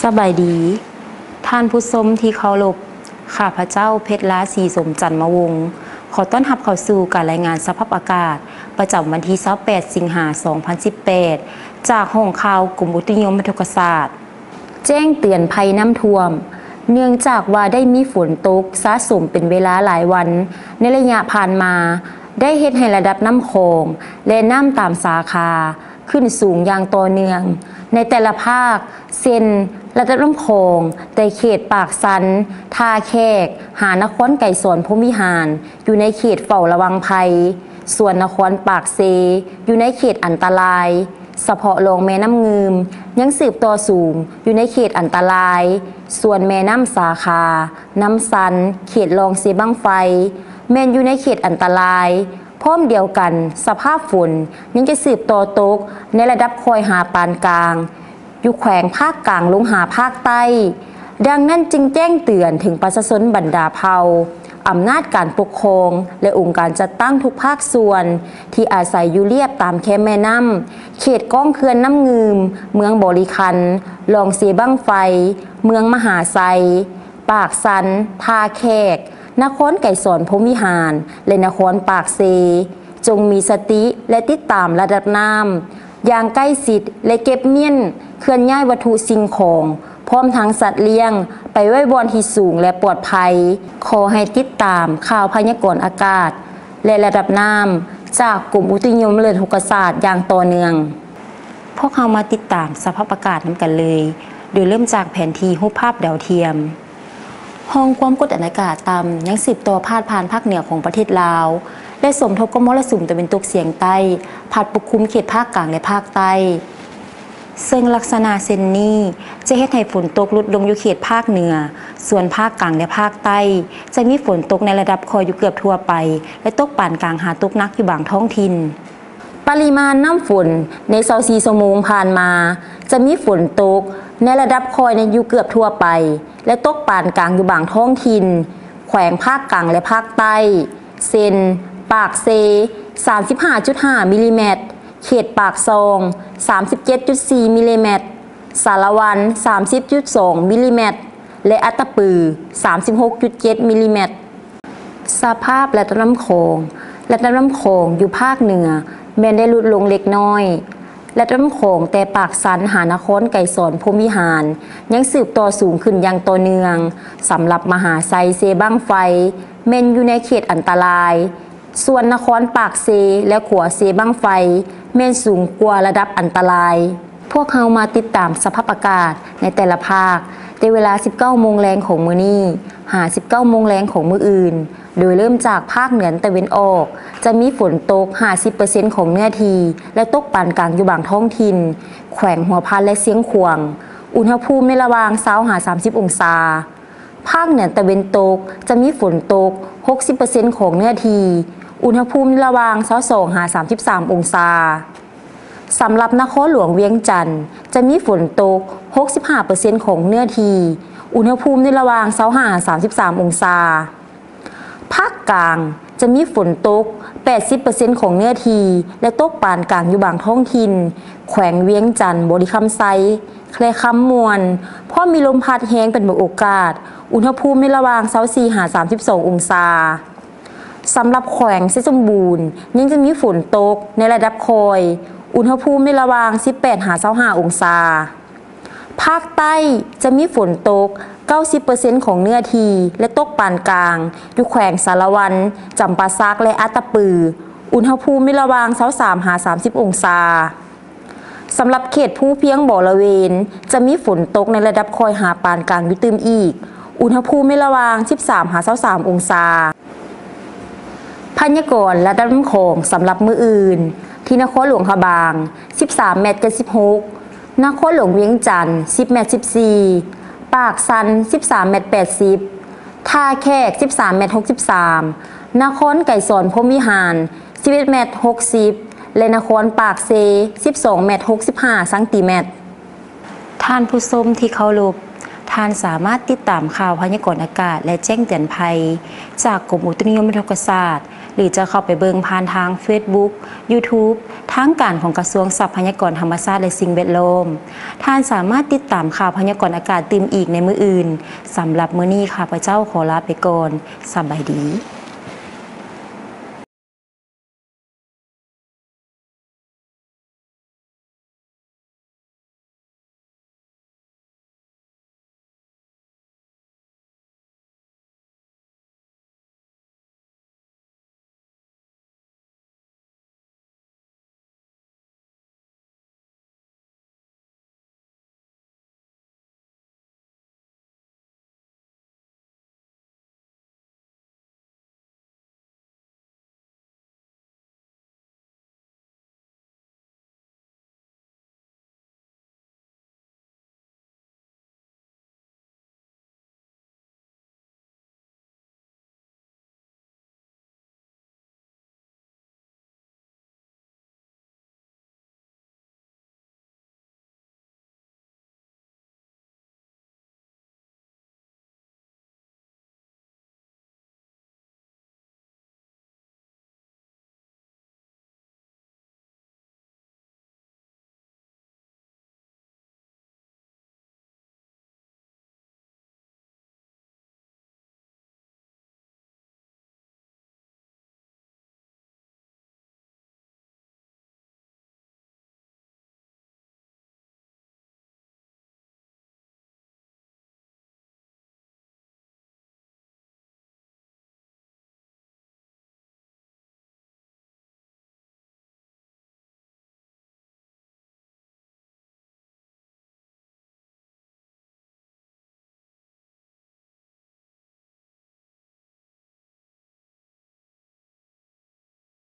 สบายดีท่านผู้ชมที่เคารพข้าพเจ้าเพชรลาศรีสมจันทร์มวงศ์ขอต้อนรับเข้าสู่การรายงานสภาพอากาศประจำวันที่28สิงหาคม2018จากห้องข่าวกรมอุตุนิยมวิทยาศาสตร์แจ้งเตือนภัยน้ำท่วมเนื่องจากว่าได้มีฝนตกสะสมเป็นเวลาหลายวันในระยะผ่านมาได้เฮ็ดให้ระดับน้ำโขงและน้ำตามสาขาขึ้นสูงอย่างต่อเนื่องในแต่ละภาคเช่นระดับน้ำโขงแต่เขตปากสันท่าแขกหานครไก่สอนพรหมวิหารอยู่ในเขตเฝ้าระวังภัยส่วนนครปากเซอยู่ในเขตอันตรายเฉพาะลงแม่น้ำงืมยังสืบต่อสูงอยู่ในเขตอันตรายส่วนแม่น้ำสาขาน้ำซันเขตรองเซบังไฟแม่นอยู่ในเขตอันตรายพร้อมเดียวกันสภาพฝนยังจะสืบต่อตกในระดับคอยหาปานกลางอยู่แขวงภาคกลางลงหาภาคใต้ดังนั้นจึงแจ้งเตือนถึงประชาชนบรรดาเผ่าอำนาจการปกครองและองค์การจัดตั้งทุกภาคส่วนที่อาศัยอยู่เรียบตามแคมแม่น้ำเขตก้องเขื่อนน้ำงืมเมืองบริคันลองเสียบั้งไฟเมืองมหาไซปากสันทาแขกนครไก่สอนพรหมวิหารและนครปากเซจงมีสติและติดตามระดับน้ำอย่างใกล้ชิดและเก็บเมี่ยนเคลื่อนย้ายวัตถุสิ่งของพร้อมทั้งสัตว์เลี้ยงไปไว้บนที่สูงและปลอดภัยขอให้ติดตามข่าวพยากรณ์อากาศและระดับน้ำจากกรมอุตุนิยมวิทยาศาสตร์อย่างต่อเนื่องพวกเรามาติดตามสภาพอากาศนำกันเลยโดยเริ่มจากแผนที่รูปภาพดาวเทียมห้องความกดอากาศต่ำยังสืบต่อพาดผ่านภาคเหนือของประเทศลาวและสมทบกับมรสุมตะวันตกเฉียงใต้พัดปกคลุมเขตภาคกลางและภาคใต้ซึ่งลักษณะเช่นนี้จะเฮ็ดให้ฝนตกลดลงอยู่เขตภาคเหนือส่วนภาคกลางและภาคใต้จะมีฝนตกในระดับคอยอยู่เกือบทั่วไปและตกปานกลางหาตกหนักอยู่บางท้องถิ่นปริมาณน้ำฝนใน24ชั่วโมงผ่านมาจะมีฝนตกในระดับคอยในอยู่เกือบทั่วไปและตกปานกลางอยู่บางท้องถิ่นแขวงภาคกลางและภาคใต้เช่นปากเซ 35.5 มิลลิเมตรเขตปากซอง 37.4 มิลลิเมตรสารวัน 30.2 มิลลิเมตรและอัตตปือ 36.7 มิลลิเมตรสภาพระดับน้ำโขงระดับน้ำโขงอยู่ภาคเหนือแม้ได้ลดลงเล็กน้อยระดับน้ำโขงแต่ปากสันหานครไก่สอนพรหมวิหารยังสืบต่อสูงขึ้นอย่างต่อเนื่องสำหรับมหาไซเซบังไฟแม้นอยู่ในเขตอันตรายส่วนนครปากเซและขัวเซบังไฟแม้นสูงกว่าระดับอันตรายพวกเรามาติดตามสภาพอากาศในแต่ละภาคในเวลา 19 โมงแรงของมื้อนี้หา 19 โมงแรงของมื้ออื่นโดยเริ่มจากภาคเหนือตะวันออกจะมีฝนตก 50% ของเนื้อที่และตกปานกลางอยู่บางท้องถิ่นแขวงหัวพันและเสียงขวางอุณหภูมิในระหว่าง20-30 องศาภาคเหนือตะวันตกจะมีฝนตก 60% ของเนื้อที่อุณหภูมิในระหว่าง22-33 องศาสำหรับนครหลวงเวียงจันทร์จะมีฝนตก 65% ของเนื้อที่อุณหภูมิในระหว่าง25-33 องศาภาคกลางจะมีฝนตก 80% ของเนื้อที่และตกปานกลางอยู่บางท้องถิ่นแขวงเวียงจันทร์บริคำไซแคลคำมวนเพราะมีลมพัดแรงเป็นบางโอกาสอุณหภูมิในระหว่าง24-32 องศาสำหรับแขวงเซสมบูรณ์ยังจะมีฝนตกในระดับคอยอุณหภูมิในระหว่าง18-25 องศาภาคใต้จะมีฝนตก 90% ของเนื้อที่และตกปานกลางอยู่แขวงสารวันจำปาซักและอัตตปืออุณหภูมิในระหว่าง23-30 องศาสำหรับเขตภูเพียงบ่อละเวนจะมีฝนตกในระดับคอยหาปานกลางอยู่ตื่มอีกอุณหภูมิในระหว่าง13-23 องศาพยากรณ์ระดับน้ำโขงสำหรับมื้ออื่นที่นครหลวงพะบาง13 เมตรกับ16นครหลวงเวียงจันทร์10 เมตร14ปากสัน13 เมตร80ท่าแขก13 เมตร63นครไก่สอนพรหมวิหาร11 เมตร60และนครปากเซ12 เมตร65 ซนติเมตรท่านผู้ชมที่เคารพท่านสามารถติดตามข่าวพยากรณ์อากาศและแจ้งเตือนภัยจากกรมอุตุนิยมวิทยาศาสตร์หรือจะเข้าไปเบิ่งผ่านทาง Facebook YouTube ทางการของกระทรวงทรัพยากรธรรมชาติและสิ่งแวดล้อมท่านสามารถติดตามข่าวพยากรณ์อากาศตื่มอีกในมื้ออื่นสำหรับมื้อนี้ข้าพเจ้าขอลาไปก่อนสบายดี